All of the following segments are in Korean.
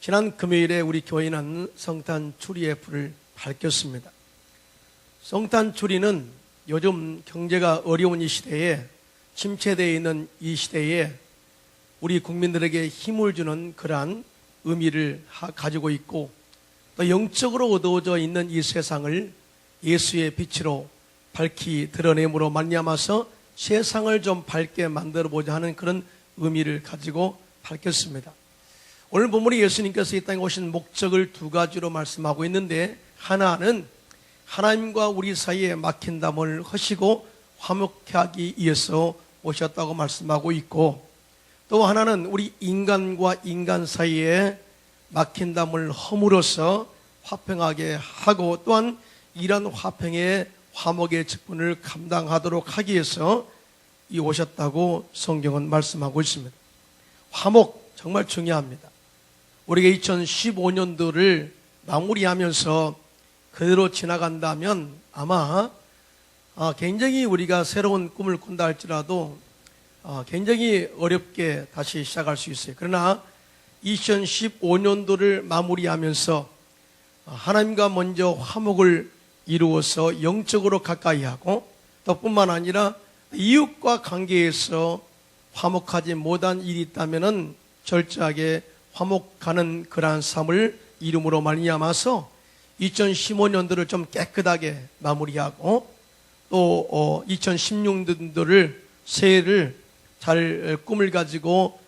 지난 금요일에 우리 교회는 성탄 추리의 불을 밝혔습니다. 성탄 추리는 요즘 경제가 어려운 이 시대에, 침체되어 있는 이 시대에 우리 국민들에게 힘을 주는 그러한 의미를 가지고 있고, 또 영적으로 어두워져 있는 이 세상을 예수의 빛으로 밝히 드러냄으로 말미암아서 세상을 좀 밝게 만들어보자 하는 그런 의미를 가지고 밝혔습니다. 오늘 본문이 예수님께서 이 땅에 오신 목적을 두 가지로 말씀하고 있는데, 하나는 하나님과 우리 사이에 막힌 담을 허시고 화목케 하기 위해서 오셨다고 말씀하고 있고, 또 하나는 우리 인간과 인간 사이에 막힌 담을 허물어서 화평하게 하고, 또한 이런 화평의 화목의 직분을 감당하도록 하기 위해서 오셨다고 성경은 말씀하고 있습니다. 화목 정말 중요합니다. 우리가 2015년도를 마무리하면서 그대로 지나간다면 아마 굉장히 우리가 새로운 꿈을 꾼다 할지라도 굉장히 어렵게 다시 시작할 수 있어요. 그러나 2015년도를 마무리하면서 하나님과 먼저 화목을 이루어서 영적으로 가까이 하고, 또 뿐만 아니라 이웃과 관계에서 화목하지 못한 일이 있다면 철저하게 화목하는 그러한 삶을 이름으로 말미암아서 2015년도를 좀 깨끗하게 마무리하고, 또 2016년도를 새해를 잘 꿈을 가지고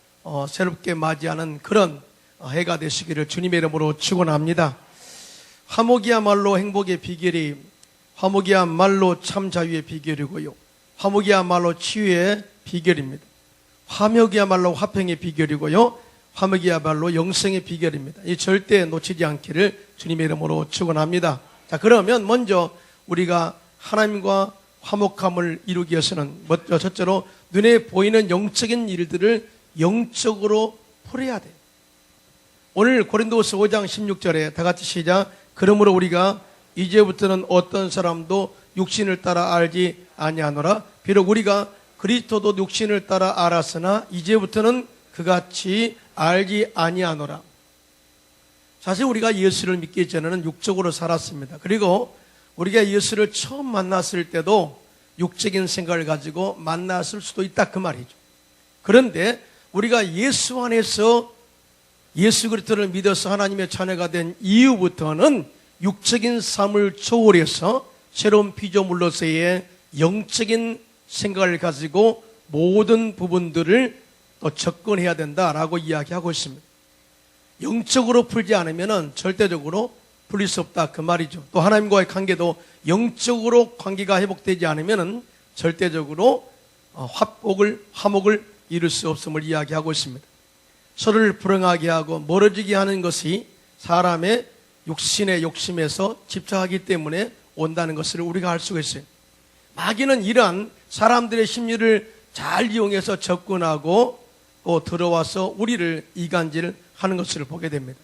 새롭게 맞이하는 그런 해가 되시기를 주님의 이름으로 축원합니다. 화목이야말로 행복의 비결이, 화목이야말로 참 자유의 비결이고요, 화목이야말로 치유의 비결입니다. 화목이야말로 화평의 비결이고요, 화목이야말로 영생의 비결입니다. 이 절대 놓치지 않기를 주님의 이름으로 축원합니다. 자, 그러면 먼저 우리가 하나님과 화목함을 이루기 위해서는 먼저 첫째로 눈에 보이는 영적인 일들을 영적으로 풀어야 돼요. 오늘 고린도후서 5장 16절에 다 같이 시작. 그러므로 우리가 이제부터는 어떤 사람도 육신을 따라 알지 아니하노라. 비록 우리가 그리스도도 육신을 따라 알았으나 이제부터는 그같이 알지 아니하노라. 사실 우리가 예수를 믿기 전에는 육적으로 살았습니다. 그리고 우리가 예수를 처음 만났을 때도 육적인 생각을 가지고 만났을 수도 있다, 그 말이죠. 그런데 우리가 예수 안에서 예수 그리스도를 믿어서 하나님의 자녀가 된 이후부터는 육적인 삶을 초월해서 새로운 피조물로서의 영적인 생각을 가지고 모든 부분들을 또 접근해야 된다라고 이야기하고 있습니다. 영적으로 풀지 않으면 절대적으로 풀릴 수 없다, 그 말이죠. 또 하나님과의 관계도 영적으로 관계가 회복되지 않으면 절대적으로 화목을 이룰 수 없음을 이야기하고 있습니다. 서로를 불행하게 하고 멀어지게 하는 것이 사람의 육신의 욕심에서 집착하기 때문에 온다는 것을 우리가 알 수가 있어요. 마귀는 이러한 사람들의 심리를 잘 이용해서 접근하고 또 들어와서 우리를 이간질하는 것을 보게 됩니다.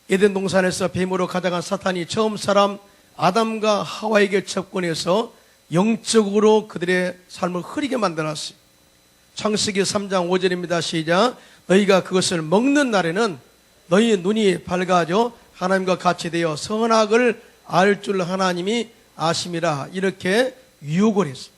에덴 동산에서 뱀으로 가져간 사탄이 처음 사람 아담과 하와에게 접근해서 영적으로 그들의 삶을 흐리게 만들었어요. 창세기 3장 5절입니다. 시작. 너희가 그것을 먹는 날에는 너희 눈이 밝아져 하나님과 같이 되어 선악을 알 줄 하나님이 아심이라. 이렇게 유혹을 했어요.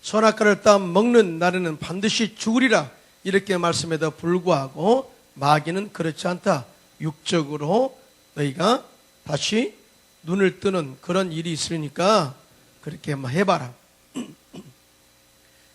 선악과를 따 먹는 날에는 반드시 죽으리라. 이렇게 말씀에도 불구하고 마귀는 그렇지 않다. 육적으로 너희가 다시 눈을 뜨는 그런 일이 있으니까 그렇게 해봐라.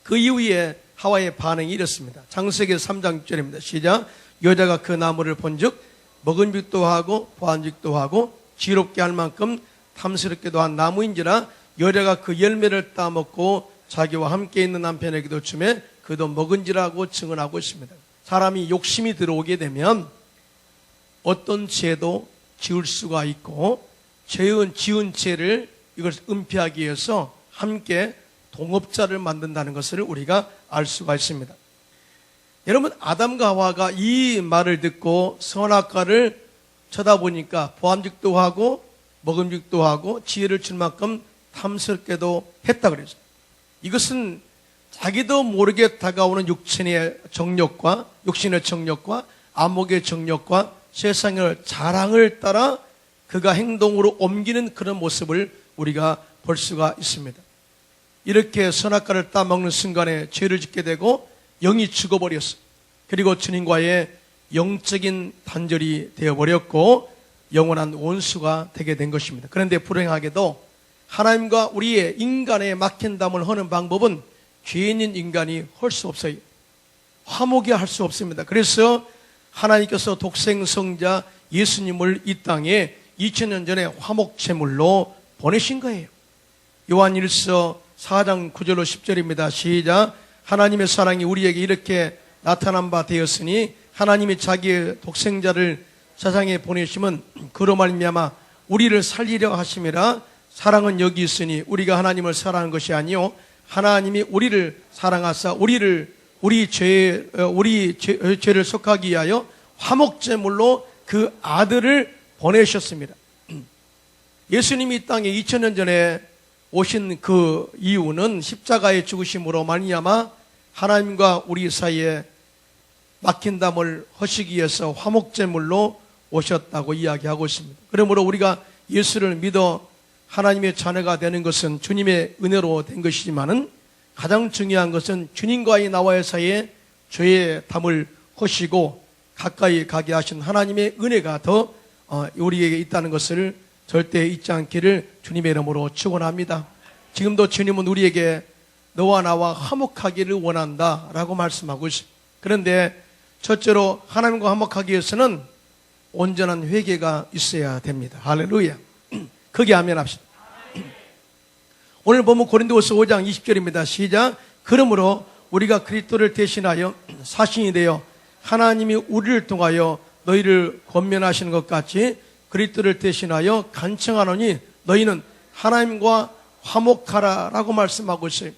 그 이후에 하와의 반응이 이렇습니다. 창세기 3장 6절입니다. 시작. 여자가 그 나무를 본즉 먹은직도 하고 보안직도 하고 지롭게 할 만큼 탐스럽게도 한 나무인지라 여자가 그 열매를 따먹고 자기와 함께 있는 남편에게도 주매 그도 먹은지라고 증언하고 있습니다. 사람이 욕심이 들어오게 되면 어떤 죄도 지을 수가 있고, 지은 죄를 이것을 은폐하기 위해서 함께 동업자를 만든다는 것을 우리가 알 수가 있습니다. 여러분, 아담과 하와가 이 말을 듣고 선악과를 쳐다보니까 보암직도 하고 먹음직도 하고 지혜를 줄 만큼 탐스럽게도 했다 그랬어요. 이것은 자기도 모르게 다가오는 육신의 정욕과 암목의 정욕과 세상의 자랑을 따라 그가 행동으로 옮기는 그런 모습을 우리가 볼 수가 있습니다. 이렇게 선악과를 따먹는 순간에 죄를 짓게 되고 영이 죽어버렸어요. 그리고 주님과의 영적인 단절이 되어버렸고 영원한 원수가 되게 된 것입니다. 그런데 불행하게도 하나님과 우리의 인간의 막힌 담을 하는 방법은 죄인인 인간이 할 수 없어요. 화목이 할 수 없습니다. 그래서 하나님께서 독생성자 예수님을 이 땅에 2000년 전에 화목제물로 보내신 거예요. 요한일서 4장 9절로 10절입니다. 시작. 하나님의 사랑이 우리에게 이렇게 나타난 바 되었으니 하나님이 자기의 독생자를 세상에 보내시면 그로 말미암아 우리를 살리려 하심이라. 사랑은 여기 있으니 우리가 하나님을 사랑한 것이 아니요 하나님이 우리를 사랑하사 우리 죄를 속하기 위하여 화목제물로 그 아들을 보내셨습니다. 예수님이 이 땅에 2000년 전에 오신 그 이유는 십자가의 죽으심으로 말미암아 하나님과 우리 사이에 막힌 담을 허시기 위해서 화목제물로 오셨다고 이야기하고 있습니다. 그러므로 우리가 예수를 믿어 하나님의 자녀가 되는 것은 주님의 은혜로 된 것이지만은 가장 중요한 것은 주님과의 나와의 사이에 죄의 담을 허시고 가까이 가게 하신 하나님의 은혜가 더 우리에게 있다는 것을 절대 잊지 않기를 주님의 이름으로 축원합니다. 지금도 주님은 우리에게 너와 나와 화목하기를 원한다라고 말씀하고 있습니다. 그런데 첫째로 하나님과 화목하기 위해서는 온전한 회개가 있어야 됩니다. 할렐루야. 크게 아멘 합시다. 오늘 보면 고린도후서 5장 20절입니다. 시작. 그러므로 우리가 그리스도를 대신하여 사신이 되어 하나님이 우리를 통하여 너희를 권면하시는 것 같이 그리스도를 대신하여 간청하노니 너희는 하나님과 화목하라라고 말씀하고 있어요.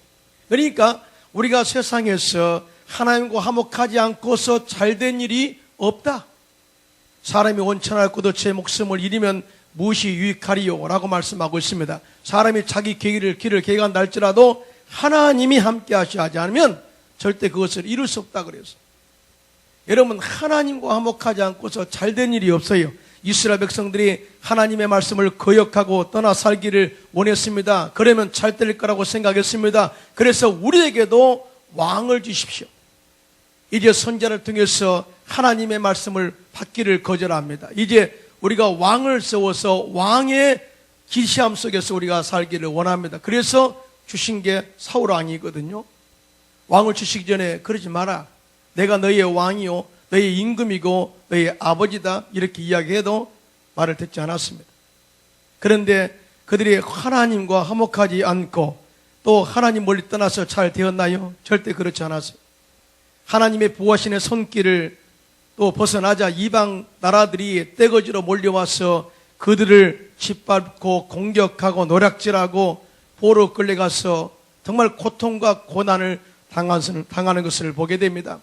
그러니까 우리가 세상에서 하나님과 화목하지 않고서 잘된 일이 없다. 사람이 원천하고도 제 목숨을 잃으면 무엇이 유익하리요? 라고 말씀하고 있습니다. 사람이 자기 길을 계획한다 할지라도 하나님이 함께 하지 않으면 절대 그것을 이룰 수 없다 그래서. 여러분, 하나님과 화목하지 않고서 잘된 일이 없어요. 이스라엘 백성들이 하나님의 말씀을 거역하고 떠나 살기를 원했습니다. 그러면 잘 될 거라고 생각했습니다. 그래서 우리에게도 왕을 주십시오. 이제 선지자를 통해서 하나님의 말씀을 받기를 거절합니다. 이제 우리가 왕을 세워서 왕의 기시함 속에서 우리가 살기를 원합니다. 그래서 주신 게 사울 왕이거든요. 왕을 주시기 전에 그러지 마라. 내가 너희의 왕이요 너희의 임금이고 너희의 아버지다 이렇게 이야기해도 말을 듣지 않았습니다. 그런데 그들이 하나님과 화목하지 않고 또 하나님 멀리 떠나서 잘 되었나요? 절대 그렇지 않았어요. 하나님의 보호하시는 손길을 또 벗어나자 이방 나라들이 떼거지로 몰려와서 그들을 짓밟고 공격하고 노략질하고 포로 끌려가서 정말 고통과 고난을 당하는 것을 보게 됩니다.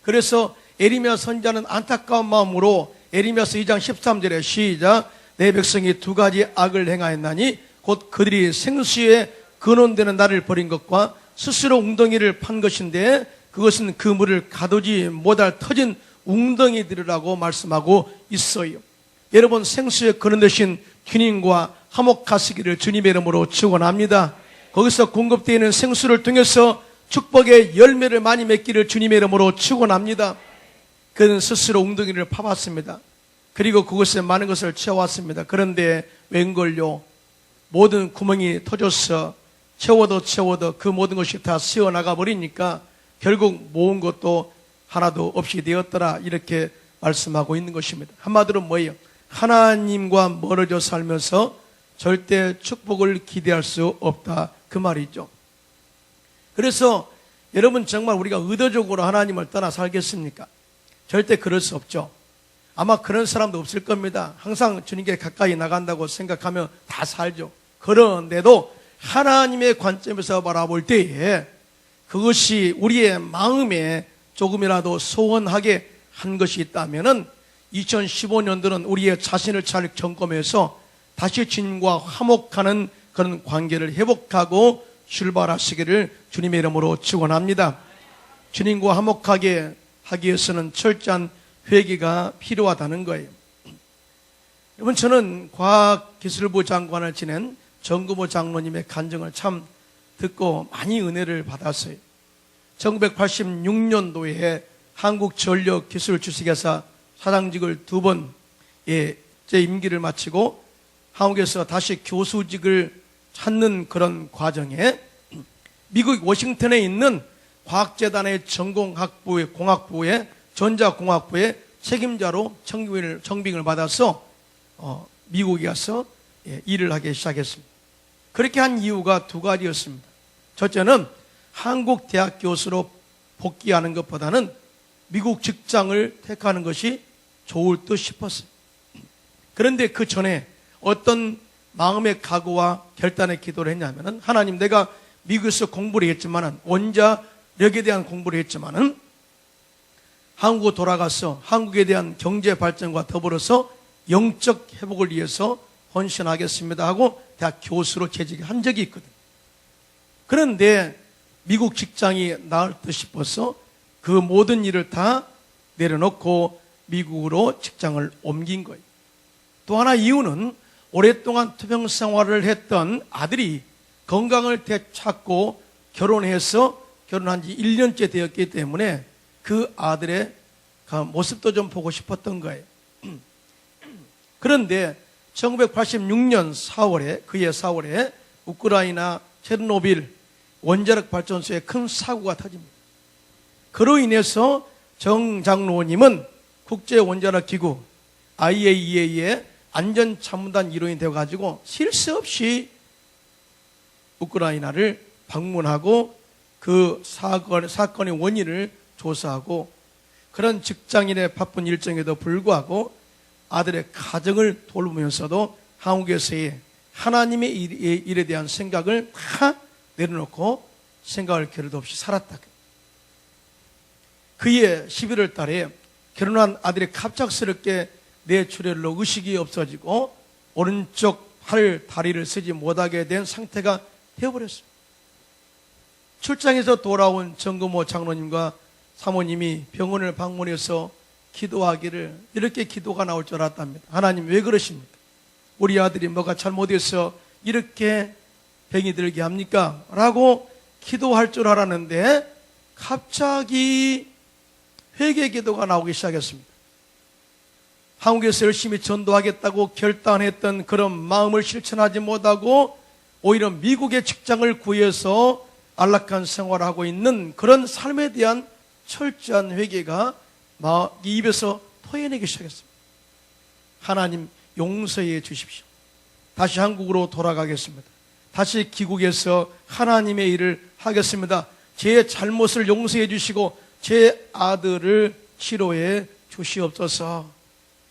그래서 에레미야 선지자는 안타까운 마음으로 에레미야서 2장 13절에 시작. 내 백성이 두 가지 악을 행하였나니 곧 그들이 생수에 근원되는 나를 버린 것과 스스로 웅덩이를 판 것인데 그것은 그 물을 가두지 못할 터진 웅덩이들이라고 말씀하고 있어요. 여러분, 생수에 근원되신 주님과 화목하시기를 주님의 이름으로 축원합니다. 거기서 공급되는 생수를 통해서 축복의 열매를 많이 맺기를 주님의 이름으로 축원합니다. 그는 스스로 웅덩이를 파봤습니다. 그리고 그것에 많은 것을 채워왔습니다. 그런데 웬걸요, 모든 구멍이 터져서 채워도 그 모든 것이 다 새어나가 버리니까 결국 모은 것도 하나도 없이 되었더라 이렇게 말씀하고 있는 것입니다. 한마디로 뭐예요? 하나님과 멀어져 살면서 절대 축복을 기대할 수 없다 그 말이죠. 그래서 여러분, 정말 우리가 의도적으로 하나님을 떠나 살겠습니까? 절대 그럴 수 없죠. 아마 그런 사람도 없을 겁니다. 항상 주님께 가까이 나간다고 생각하면 다 살죠. 그런데도 하나님의 관점에서 바라볼 때에 그것이 우리의 마음에 조금이라도 소원하게 한 것이 있다면은 2015년도는 우리의 자신을 잘 점검해서 다시 주님과 화목하는 그런 관계를 회복하고 출발하시기를 주님의 이름으로 축원합니다. 주님과 화목하게 하기 위해서는 철저한 회개가 필요하다는 거예요. 여러분, 저는 과학기술부 장관을 지낸 정금호 장로님의 간증을 참 듣고 많이 은혜를 받았어요. 1986년도에 한국전력기술주식회사 사장직을 2번 제 임기를 마치고 한국에서 다시 교수직을 찾는 그런 과정에 미국 워싱턴에 있는 과학재단의 전공학부의 공학부의 전자공학부의 책임자로 청빙을 받아서 미국에 가서 일을 하기 시작했습니다. 그렇게 한 이유가 2가지였습니다. 첫째는 한국 대학 교수로 복귀하는 것보다는 미국 직장을 택하는 것이 좋을 듯 싶었어요. 그런데 그 전에 어떤 마음의 각오와 결단의 기도를 했냐면은, 하나님, 내가 미국에서 공부를 했지만은, 원자력에 대한 공부를 했지만은 한국으로 돌아가서 한국에 대한 경제 발전과 더불어서 영적 회복을 위해서 헌신하겠습니다 하고 대학 교수로 재직한 적이 있거든요. 그런데 미국 직장이 나을 듯 싶어서 그 모든 일을 다 내려놓고 미국으로 직장을 옮긴 거예요. 또 하나 이유는 오랫동안 투병 생활을 했던 아들이 건강을 되찾고 결혼한 지 1년째 되었기 때문에 그 아들의 모습도 좀 보고 싶었던 거예요. 그런데 1986년 4월에, 그해 4월에 우크라이나 체르노빌 원자력 발전소에 큰 사고가 터집니다. 그로 인해서 정 장로님은 국제원자력기구 IAEA의 안전참모단 일원이 되어가지고 쉴 새 없이 우크라이나를 방문하고 그 사건의 원인을 조사하고, 그런 직장인의 바쁜 일정에도 불구하고 아들의 가정을 돌보면서도 한국에서의 하나님의 일에 대한 생각을 다 내려놓고 생각할 겨를도 없이 살았다. 그해 11월 달에 결혼한 아들이 갑작스럽게 뇌출혈로 의식이 없어지고 오른쪽 팔, 다리를 쓰지 못하게 된 상태가 되어버렸어요. 출장에서 돌아온 정금호 장로님과 사모님이 병원을 방문해서 기도하기를, 이렇게 기도가 나올 줄 알았답니다. 하나님, 왜 그러십니까? 우리 아들이 뭐가 잘못해서 이렇게 병이 들게 합니까? 라고 기도할 줄 알았는데 갑자기 회개 기도가 나오기 시작했습니다. 한국에서 열심히 전도하겠다고 결단했던 그런 마음을 실천하지 못하고 오히려 미국의 직장을 구해서 안락한 생활을 하고 있는 그런 삶에 대한 철저한 회개가 입에서 토해내기 시작했습니다. 하나님, 용서해 주십시오. 다시 한국으로 돌아가겠습니다. 다시 귀국해서 하나님의 일을 하겠습니다. 제 잘못을 용서해 주시고 제 아들을 치료해 주시옵소서.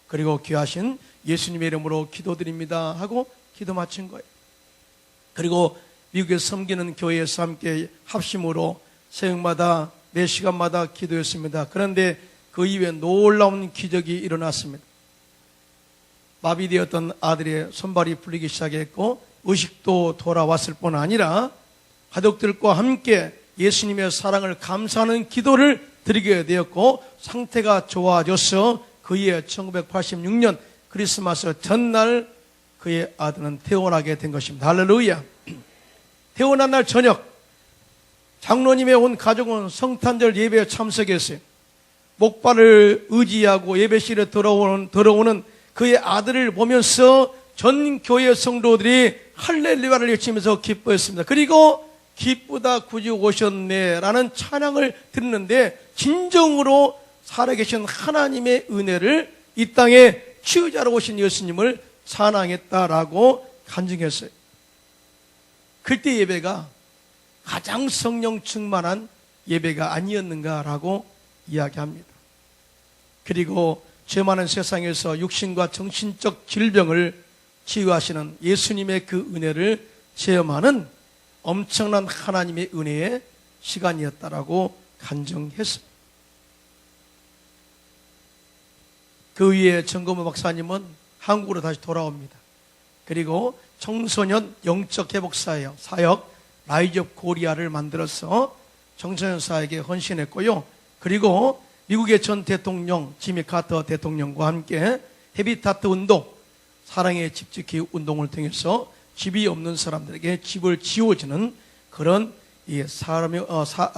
그리고 귀하신 예수님의 이름으로 기도드립니다 하고 기도 마친 거예요. 그리고 미국에서 섬기는 교회에서 함께 합심으로 새벽마다 4시간마다 기도했습니다. 그런데 그 이후에 놀라운 기적이 일어났습니다. 마비되었던 아들의 손발이 풀리기 시작했고 의식도 돌아왔을 뿐 아니라 가족들과 함께 예수님의 사랑을 감사하는 기도를 드리게 되었고 상태가 좋아져서 그해 1986년 크리스마스 전날 그의 아들은 태어나게 된 것입니다. 할렐루야. 태어난 날 저녁 장로님의 온 가족은 성탄절 예배에 참석했어요. 목발을 의지하고 예배실에 들어오는 그의 아들을 보면서 전 교회 성도들이 할렐루야를 외치면서 기뻐했습니다. 그리고 기쁘다 구주 오셨네 라는 찬양을 듣는데 진정으로 살아계신 하나님의 은혜를 이 땅에 치유자로 오신 예수님을 찬양했다라고 간증했어요. 그때 예배가 가장 성령 충만한 예배가 아니었는가라고 이야기합니다. 그리고 죄 많은 세상에서 육신과 정신적 질병을 치유하시는 예수님의 그 은혜를 체험하는 엄청난 하나님의 은혜의 시간이었다라고 간증했습니다. 그 위에 정금호 박사님은 한국으로 다시 돌아옵니다. 그리고 청소년 영적 회복 사역 라이즈 업 코리아를 만들어서 청소년 사역에 헌신했고요. 그리고 미국의 전 대통령 지미 카터 대통령과 함께 헤비타트 운동, 사랑의 집 지키기 운동을 통해서 집이 없는 사람들에게 집을 지어주는 그런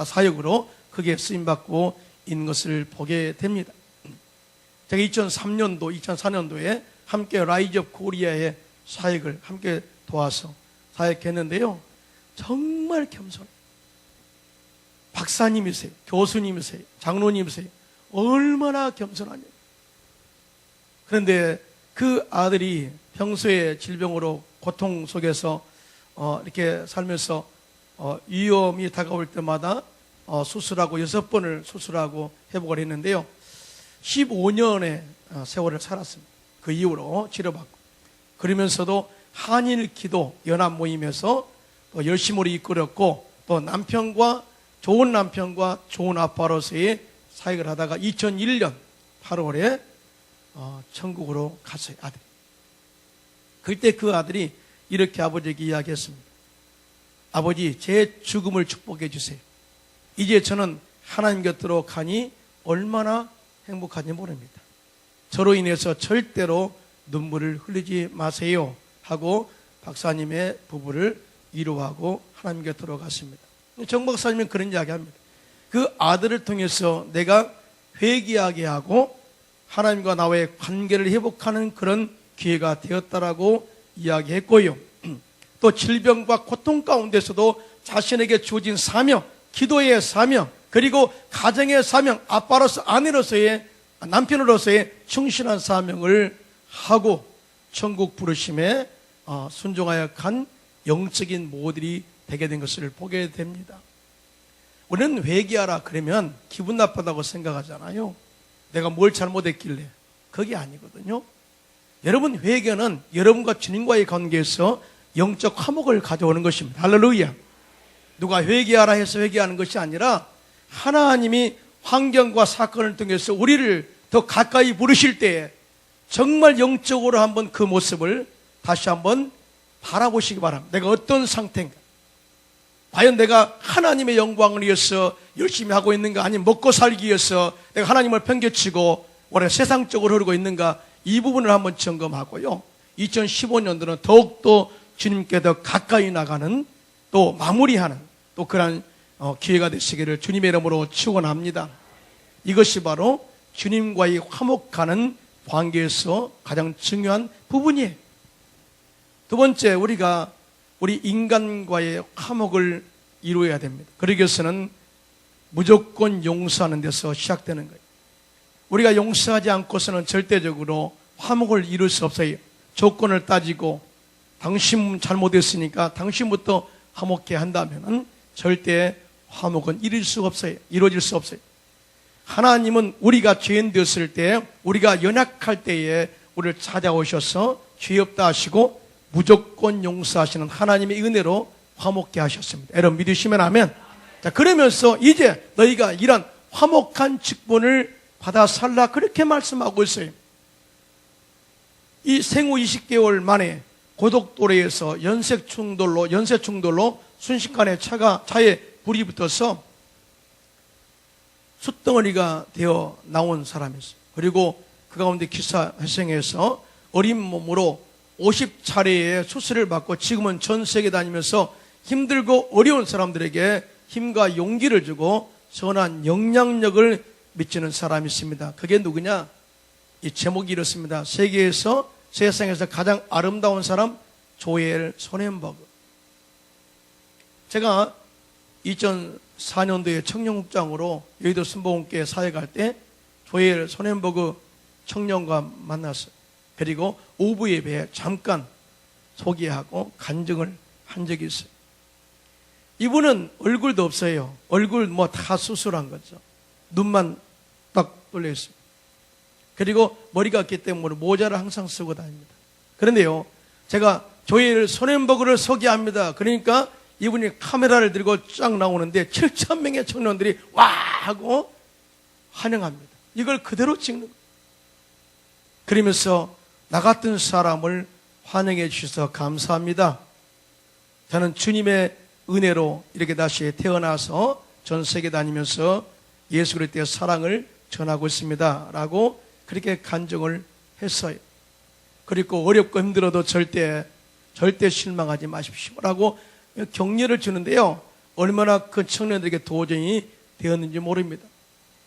사역으로 크게 쓰임받고 있는 것을 보게 됩니다. 제가 2003년도, 2004년도에 함께 라이즈 업 코리아의 사역을 함께 도와서 사역했는데요. 정말 겸손해요. 박사님이세요. 교수님이세요. 장로님이세요. 얼마나 겸손하냐. 그런데 그 아들이 평소에 질병으로 고통 속에서 이렇게 살면서 위험이 다가올 때마다 수술하고 6번을 수술하고 회복을 했는데요. 15년의 세월을 살았습니다. 그 이후로 치료받고. 그러면서도 한일 기도 연합 모임에서 열심히 이끌었고, 또 좋은 남편과 좋은 아빠로서의 사역을 하다가 2001년 8월에 천국으로 갔어요, 아들이. 그때 그 아들이 이렇게 아버지에게 이야기했습니다. 아버지, 제 죽음을 축복해 주세요. 이제 저는 하나님 곁으로 가니 얼마나 행복한지 모릅니다. 저로 인해서 절대로 눈물을 흘리지 마세요 하고 박사님의 부부를 위로하고 하나님 곁으로 갔습니다. 정 박사님은 그런 이야기합니다. 그 아들을 통해서 내가 회개하게 하고 하나님과 나와의 관계를 회복하는 그런 기회가 되었다라고 이야기했고요. 또 질병과 고통 가운데서도 자신에게 주어진 사명, 기도의 사명, 그리고 가정의 사명, 아빠로서, 아내로서의, 남편으로서의 충실한 사명을 하고 천국 부르심에 순종하여 간 영적인 모델이 되게 된 것을 보게 됩니다. 우리는 회개하라 그러면 기분 나쁘다고 생각하잖아요. 내가 뭘 잘못했길래. 그게 아니거든요. 여러분, 회개는 여러분과 주님과의 관계에서 영적 화목을 가져오는 것입니다. 할렐루야. 누가 회개하라 해서 회개하는 것이 아니라 하나님이 환경과 사건을 통해서 우리를 더 가까이 부르실 때에 정말 영적으로 한번 그 모습을 다시 한번 바라보시기 바랍니다. 내가 어떤 상태인가? 과연 내가 하나님의 영광을 위해서 열심히 하고 있는가? 아니면 먹고 살기 위해서 내가 하나님을 편개치고 원래 세상적으로 흐르고 있는가? 이 부분을 한번 점검하고요. 2015년도는 더욱더 주님께 더 가까이 나가는, 또 마무리하는 또 그런 기회가 되시기를 주님의 이름으로 축원합니다. 이것이 바로 주님과의 화목하는 관계에서 가장 중요한 부분이에요. 두 번째, 우리가 우리 인간과의 화목을 이루어야 됩니다. 그러기 위해서는 무조건 용서하는 데서 시작되는 거예요. 우리가 용서하지 않고서는 절대적으로 화목을 이룰 수 없어요. 조건을 따지고 당신 잘못했으니까 당신부터 화목해 한다면 절대 화목은 이룰 수 없어요. 이루어질 수 없어요. 하나님은 우리가 죄인 되었을 때, 우리가 연약할 때에 우리를 찾아오셔서 죄 없다 하시고 무조건 용서하시는 하나님의 은혜로 화목케 하셨습니다. 여러분 믿으시면 아멘. 자, 그러면서 이제 너희가 이런 화목한 직분을 받아 살라, 그렇게 말씀하고 있어요. 이 생후 20개월 만에 고독도래에서 연쇄 충돌로 순식간에 차에 불이 붙어서 숯덩어리가 되어 나온 사람이 있어요. 그리고 그 가운데 기사회생해서 어린 몸으로 50차례의 수술을 받고 지금은 전 세계 다니면서 힘들고 어려운 사람들에게 힘과 용기를 주고 선한 영향력을 미치는 사람이 있습니다. 그게 누구냐? 이 제목이 이렇습니다. 세상에서 가장 아름다운 사람, 조엘 손햄버그. 제가 2004년도에 청년국장으로 여의도 순복음교회 사역할 때 조엘 손햄버그 청년과 만났어요. 그리고 오후 예배에 잠깐 소개하고 간증을 한 적이 있어요. 이분은 얼굴도 없어요. 얼굴 다 수술한 거죠. 눈만 딱 뚫려 있어요. 그리고 머리가 없기 때문에 모자를 항상 쓰고 다닙니다. 그런데요, 제가 조엘 손햄버그를 소개합니다. 그러니까 이분이 카메라를 들고 쫙 나오는데 7,000명의 청년들이 와 하고 환영합니다. 이걸 그대로 찍는 거예요. 그러면서 나 같은 사람을 환영해 주셔서 감사합니다. 저는 주님의 은혜로 이렇게 다시 태어나서 전 세계 다니면서 예수 그리스도의 사랑을 전하고 있습니다 라고 그렇게 간증을 했어요. 그리고 어렵고 힘들어도 절대 실망하지 마십시오 라고 격려를 주는데요, 얼마나 그 청년들에게 도전이 되었는지 모릅니다.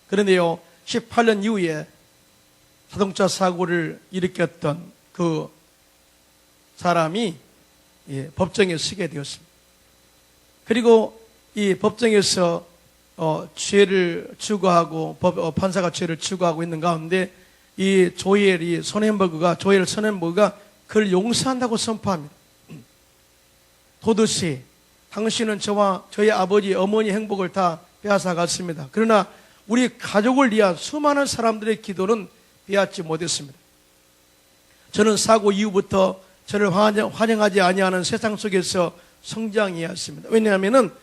그런데요, 18년 이후에 자동차 사고를 일으켰던 그 사람이 법정에 서게 되었습니다. 그리고 이 법정에서 죄를 추구하고 판사가 죄를 추구하고 있는 가운데 이 조엘 선햄버그가 그를 용서한다고 선포합니다. 도드씨, 당신은 저와 저희 아버지 어머니 행복을 다 빼앗아갔습니다. 그러나 우리 가족을 위한 수많은 사람들의 기도는 빼앗지 못했습니다. 저는 사고 이후부터 저를 환영하지 아니하는 세상 속에서 성장해야 했습니다. 왜냐하면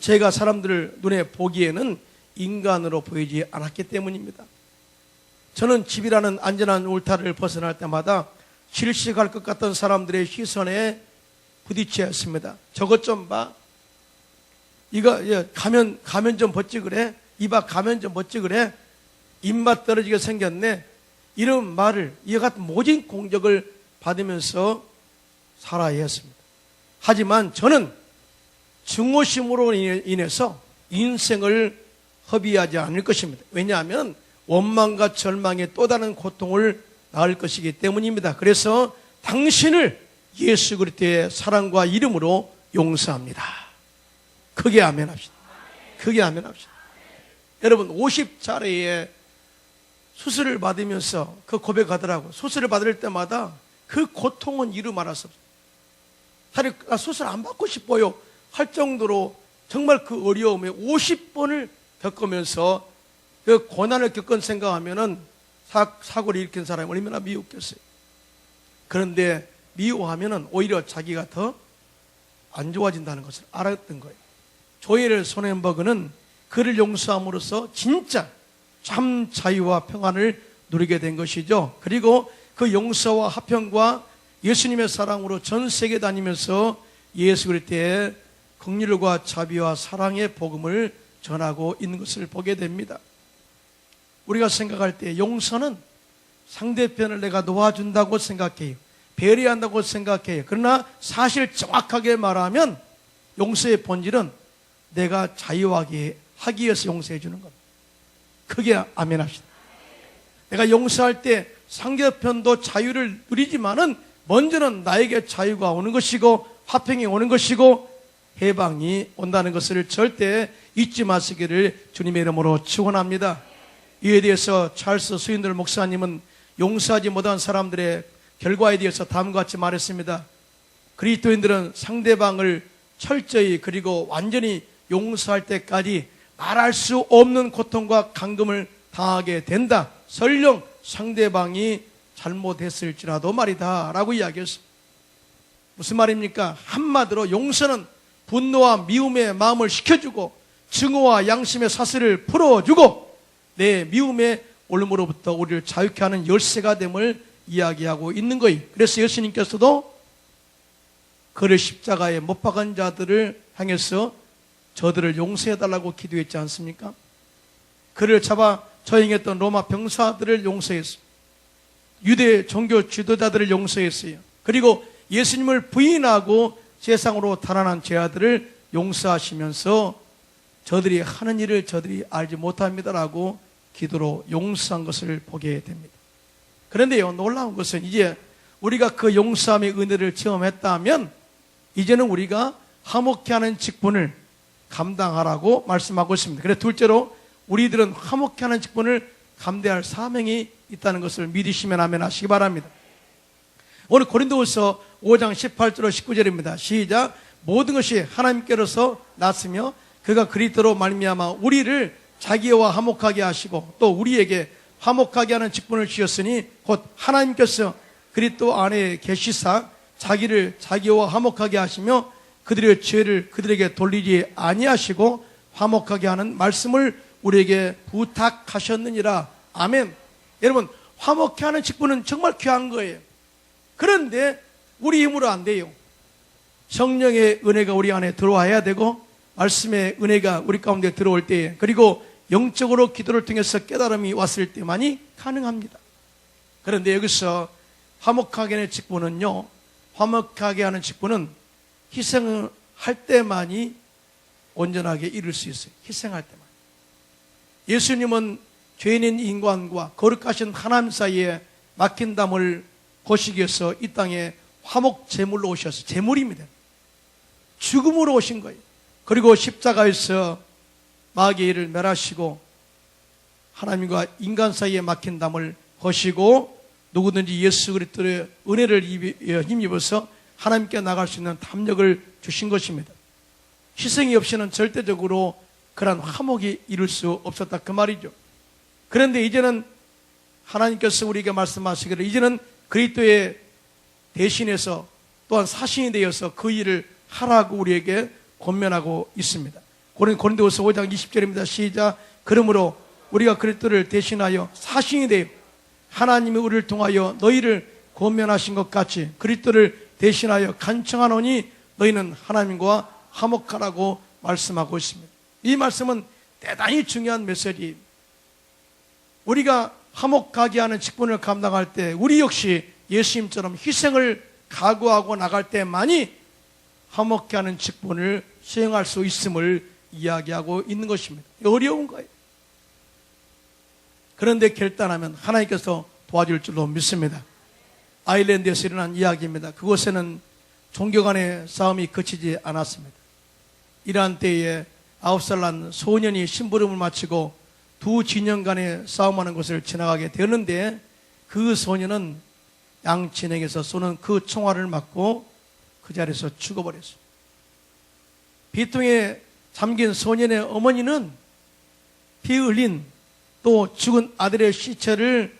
제가 사람들 눈에 보기에는 인간으로 보이지 않았기 때문입니다. 저는 집이라는 안전한 울타리를 벗어날 때마다 질식할 것 같던 사람들의 시선에 부딪혀야 했습니다. 저것 좀 봐. 이거 가면 좀 벗지 그래. 이봐 가면 좀 벗지 그래. 입맛 떨어지게 생겼네. 이런 말을, 이와 같은 모진 공격을 받으면서 살아야 했습니다. 하지만 저는 증오심으로 인해서 인생을 허비하지 않을 것입니다. 왜냐하면 원망과 절망의 또 다른 고통을 낳을 것이기 때문입니다. 그래서 당신을 예수 그리스도의 사랑과 이름으로 용서합니다. 크게 아멘합시다. 크게 아멘합시다. 여러분, 50차례의 수술을 받으면서 그 고백하더라고. 수술을 받을 때마다 그 고통은 이루 말할 수 없어요. 사실 나 수술 안 받고 싶어요 할 정도로 정말 그 어려움에 50번을 겪으면서 그 고난을 겪은 생각하면은 사고를 일으킨 사람이 얼마나 미웠겠어요. 그런데 미워하면은 오히려 자기가 더 안 좋아진다는 것을 알았던 거예요. 조엘 손햄버그는 그를 용서함으로써 진짜 참 자유와 평안을 누리게 된 것이죠. 그리고 그 용서와 화평과 예수님의 사랑으로 전 세계 다니면서 예수 그리스도의 긍휼과 자비와 사랑의 복음을 전하고 있는 것을 보게 됩니다. 우리가 생각할 때 용서는 상대편을 내가 놓아준다고 생각해요. 배려한다고 생각해요. 그러나 사실 정확하게 말하면 용서의 본질은 내가 자유하게 하기 위해서 용서해 주는 겁니다. 크게 아멘 합시다. 내가 용서할 때 상대편도 자유를 누리지만은 먼저는 나에게 자유가 오는 것이고 화평이 오는 것이고 해방이 온다는 것을 절대 잊지 마시기를 주님의 이름으로 축원합니다. 이에 대해서 찰스 스윈들 목사님은 용서하지 못한 사람들의 결과에 대해서 다음과 같이 말했습니다. 그리스도인들은 상대방을 철저히 그리고 완전히 용서할 때까지 말할 수 없는 고통과 감금을 당하게 된다. 설령 상대방이 잘못했을지라도 말이다 라고 이야기했습니다. 무슨 말입니까? 한마디로 용서는 분노와 미움의 마음을 식혀주고 증오와 양심의 사슬을 풀어주고 내 미움의 올무로부터 우리를 자유케 하는 열쇠가 됨을 이야기하고 있는 거예요. 그래서 예수님께서도 그를 십자가에 못 박은 자들을 향해서 저들을 용서해달라고 기도했지 않습니까? 그를 잡아 처형했던 로마 병사들을 용서했어요. 유대 종교 지도자들을 용서했어요. 그리고 예수님을 부인하고 세상으로 달아난 죄아들을 용서하시면서 저들이 하는 일을 저들이 알지 못합니다라고 기도로 용서한 것을 보게 됩니다. 그런데요, 놀라운 것은 이제 우리가 그 용서함의 은혜를 체험했다면 이제는 우리가 화목케 하는 직분을 감당하라고 말씀하고 있습니다. 그래서 둘째로 우리들은 화목케 하는 직분을 감당할 사명이 있다는 것을 믿으시면 아멘 하시기 바랍니다. 오늘 고린도후서 5장 18절로 19절입니다. 시작. 모든 것이 하나님께로서 났으며 그가 그리스도로 말미암아 우리를 자기와 화목하게 하시고 또 우리에게 화목하게 하는 직분을 주셨으니 곧 하나님께서 그리스도 안에 계시사 자기를 자기와 화목하게 하시며 그들의 죄를 그들에게 돌리지 아니하시고 화목하게 하는 말씀을 우리에게 부탁하셨느니라. 아멘. 여러분, 화목케 하는 직분은 정말 귀한 거예요. 그런데 우리 힘으로 안 돼요. 성령의 은혜가 우리 안에 들어와야 되고 말씀의 은혜가 우리 가운데 들어올 때에 그리고 영적으로 기도를 통해서 깨달음이 왔을 때만이 가능합니다. 그런데 여기서 화목하게 하는 직분은요, 화목하게 하는 직분은 희생을 할 때만이 온전하게 이룰 수 있어요. 희생할 때만. 예수님은 죄인인 인간과 거룩하신 하나님 사이에 막힌 담을 고시기 위해서 이 땅에 화목 제물로 오셔서, 제물입니다. 죽음으로 오신 거예요. 그리고 십자가에서 마귀의 일을 멸하시고 하나님과 인간 사이에 막힌 담을 거시고 누구든지 예수 그리스도의 은혜를 힘입어서 하나님께 나갈 수 있는 담력을 주신 것입니다. 희생이 없이는 절대적으로 그런 화목이 이룰 수 없었다 그 말이죠. 그런데 이제는 하나님께서 우리에게 말씀하시기를 이제는 그리스도의 대신해서 또한 사신이 되어서 그 일을 하라고 우리에게 권면하고 있습니다. 고린도후서 5장 20절입니다. 시작. 그러므로 우리가 그리스도를 대신하여 사신이 되어 하나님이 우리를 통하여 너희를 권면하신 것 같이 그리스도를 대신하여 간청하노니 너희는 하나님과 화목하라고 말씀하고 있습니다. 이 말씀은 대단히 중요한 메시지. 우리가 화목하게 하는 직분을 감당할 때 우리 역시 예수님처럼 희생을 각오하고 나갈 때만이 화목케 하는 직분을 수행할 수 있음을 이야기하고 있는 것입니다. 어려운 거예요. 그런데 결단하면 하나님께서 도와줄 줄로 믿습니다. 아일랜드에서 일어난 이야기입니다. 그곳에는 종교 간의 싸움이 그치지 않았습니다. 이러한 때에 9살 난 소년이 심부름을 마치고 두 진영 간의 싸움하는 곳을 지나가게 되었는데 그 소년은 양 진영에서 쏘는 그 총알을 맞고 그 자리에서 죽어버렸어요. 비통에 잠긴 소년의 어머니는 피 흘린 또 죽은 아들의 시체를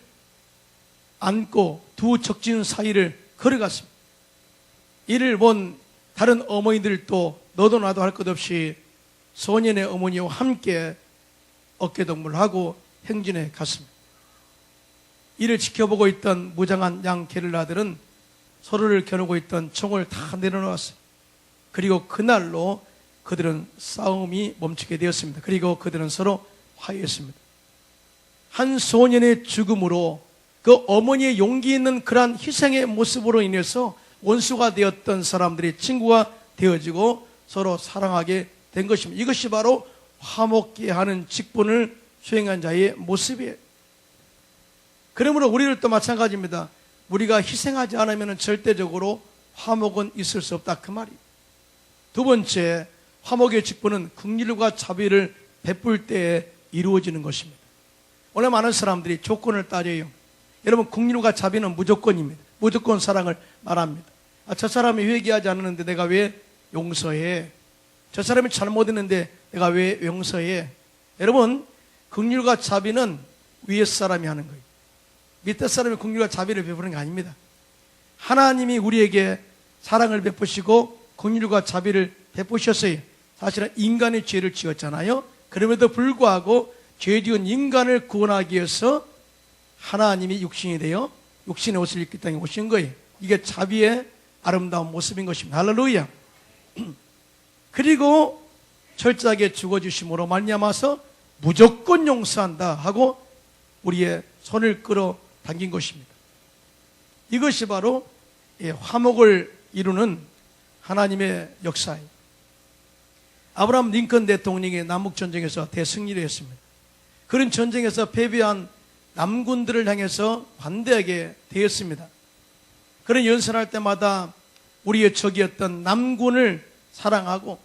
안고 두 적진 사이를 걸어갔습니다. 이를 본 다른 어머니들도 너도 나도 할 것 없이 소년의 어머니와 함께 어깨동무를 행진해 갔습니다. 이를 지켜보고 있던 무장한 양 게릴라들은 서로를 겨누고 있던 총을 다 내려놓았어요. 그리고 그날로 그들은 싸움이 멈추게 되었습니다. 그리고 그들은 서로 화해했습니다. 한 소년의 죽음으로 그 어머니의 용기 있는 그러한 희생의 모습으로 인해서 원수가 되었던 사람들이 친구가 되어지고 서로 사랑하게 된 것입니다. 이것이 바로 화목케 하는 직분을 수행한 자의 모습이에요. 그러므로 우리를 또 마찬가지입니다. 우리가 희생하지 않으면 절대적으로 화목은 있을 수 없다 그 말이에요. 두 번째, 화목의 직분은 긍휼과 자비를 베풀 때에 이루어지는 것입니다. 오늘 많은 사람들이 조건을 따져요. 여러분, 긍휼과 자비는 무조건입니다. 무조건 사랑을 말합니다. 저 사람이 회개하지 않았는데 내가 왜 용서해? 저 사람이 잘못했는데 내가 왜 용서해? 여러분, 긍휼과 자비는 위에 사람이 하는 거예요. 밑에 사람이 긍휼과 자비를 베푸는 게 아닙니다. 하나님이 우리에게 사랑을 베푸시고 긍휼과 자비를 베푸셨어요. 사실은 인간의 죄를 지었잖아요. 그럼에도 불구하고 죄 지은 인간을 구원하기 위해서 하나님이 육신이 되어 육신의 옷을 입기 땅에 오신 거예요. 이게 자비의 아름다운 모습인 것입니다. 할렐루야. 그리고 철저하게 죽어주심으로 말미암아서 무조건 용서한다 하고 우리의 손을 끌어 당긴 것입니다. 이것이 바로 화목을 이루는 하나님의 역사예요. 아브라함 링컨 대통령이 남북전쟁에서 대승리를 했습니다. 그런 전쟁에서 패배한 남군들을 향해서 반대하게 되었습니다. 그런 연설할 때마다 우리의 적이었던 남군을 사랑하고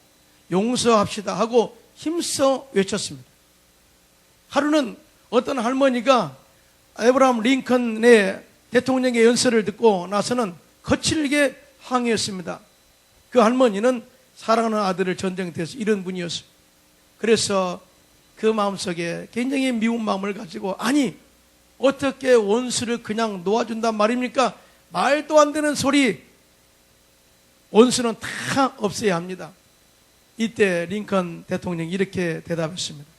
용서합시다 하고 힘써 외쳤습니다. 하루는 어떤 할머니가 아브라함 링컨의 대통령의 연설을 듣고 나서는 거칠게 항의했습니다. 그 할머니는 사랑하는 아들을 전쟁터에서 잃은 분이었습니다. 그래서 그 마음속에 굉장히 미운 마음을 가지고 아니 어떻게 원수를 그냥 놓아준단 말입니까? 말도 안 되는 소리. 원수는 다 없애야 합니다. 이때 링컨 대통령이 이렇게 대답했습니다.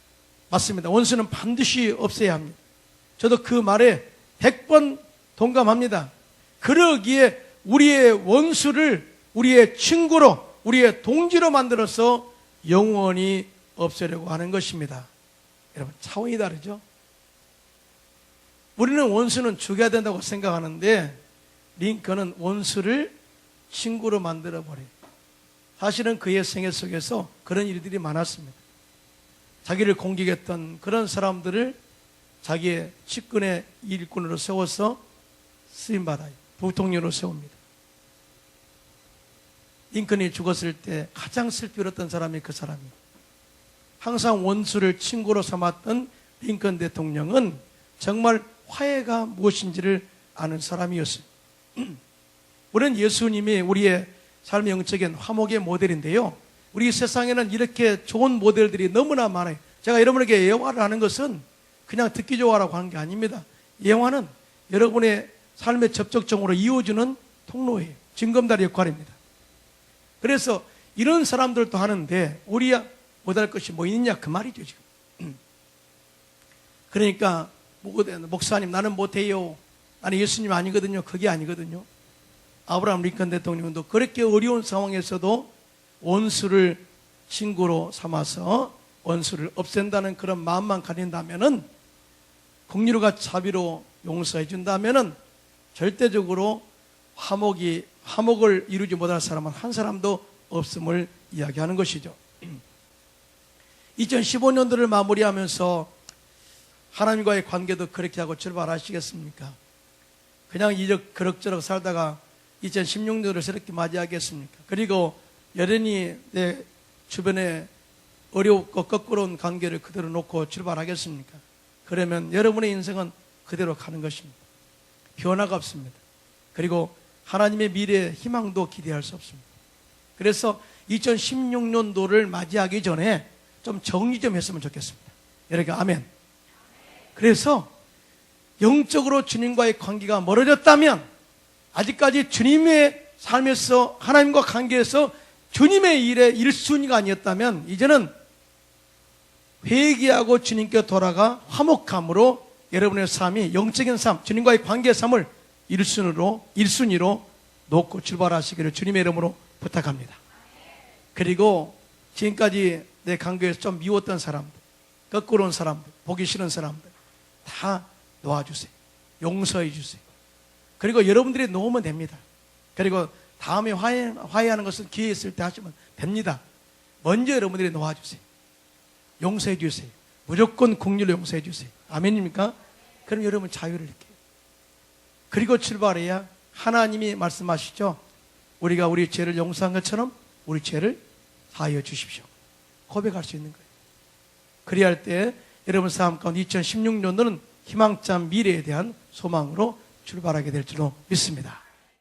맞습니다. 원수는 반드시 없애야 합니다. 저도 그 말에 100번 동감합니다. 그러기에 우리의 원수를 우리의 친구로 우리의 동지로 만들어서 영원히 없애려고 하는 것입니다. 여러분, 차원이 다르죠? 우리는 원수는 죽여야 된다고 생각하는데 링컨은 원수를 친구로 만들어버려요. 사실은 그의 생애 속에서 그런 일들이 많았습니다. 자기를 공격했던 그런 사람들을 자기의 측근의 일꾼으로 세워서 쓰임받아요. 부통령으로 세웁니다. 링컨이 죽었을 때 가장 슬피 울었던 사람이 그 사람이에요. 항상 원수를 친구로 삼았던 링컨 대통령은 정말 화해가 무엇인지를 아는 사람이었어요. 우리는 예수님이 우리의 삶의 영적인 화목의 모델인데요. 우리 세상에는 이렇게 좋은 모델들이 너무나 많아요. 제가 여러분에게 예화를 하는 것은 그냥 듣기 좋아라고 하는 게 아닙니다. 예화는 여러분의 삶에 접촉점으로 이어주는 통로예요. 징검다리 역할입니다. 그래서 이런 사람들도 하는데 우리야 못할 것이 뭐 있느냐 그 말이죠 지금. 그러니까 목사님 나는 못해요. 나는 예수님 아니거든요. 그게 아니거든요. 아브라함 링컨 대통령도 그렇게 어려운 상황에서도 원수를 친구로 삼아서 원수를 없앤다는 그런 마음만 가진다면은, 긍휼과 자비로 용서해 준다면은 절대적으로 화목을 이루지 못할 사람은 한 사람도 없음을 이야기하는 것이죠. 2015년도를 마무리하면서 하나님과의 관계도 그렇게 하고 출발하시겠습니까? 그냥 그럭저럭 살다가 2016년도를 새롭게 맞이하겠습니까? 그리고 여전히 내 주변에 어렵고 거꾸로운 관계를 그대로 놓고 출발하겠습니까? 그러면 여러분의 인생은 그대로 가는 것입니다. 변화가 없습니다. 그리고 하나님의 미래의 희망도 기대할 수 없습니다. 그래서 2016년도를 맞이하기 전에 좀 정리 좀 했으면 좋겠습니다. 여러분 아멘. 그래서 영적으로 주님과의 관계가 멀어졌다면, 아직까지 주님의 삶에서 하나님과 관계에서 주님의 일에 1순위가 아니었다면, 이제는 회개하고 주님께 돌아가 화목함으로 여러분의 삶이 영적인 삶, 주님과의 관계의 삶을 1순위로 놓고 출발하시기를 주님의 이름으로 부탁합니다. 그리고 지금까지 내 관계에서 좀 미웠던 사람들, 거꾸로 온 사람들, 보기 싫은 사람들 다 놓아주세요. 용서해 주세요. 그리고 여러분들이 놓으면 됩니다. 그리고 다음에 화해하는 것은 기회 있을 때 하시면 됩니다. 먼저 여러분들이 놓아주세요. 용서해 주세요. 무조건 긍휼로 용서해 주세요. 아멘입니까? 그럼 여러분 자유를 이렇게. 그리고 출발해야 하나님이 말씀하시죠. 우리가 우리 죄를 용서한 것처럼 우리 죄를 사하여 주십시오. 고백할 수 있는 거예요. 그리할 때 여러분 삶 가운데 2016년도는 희망찬 미래에 대한 소망으로 출발하게 될 줄로 믿습니다.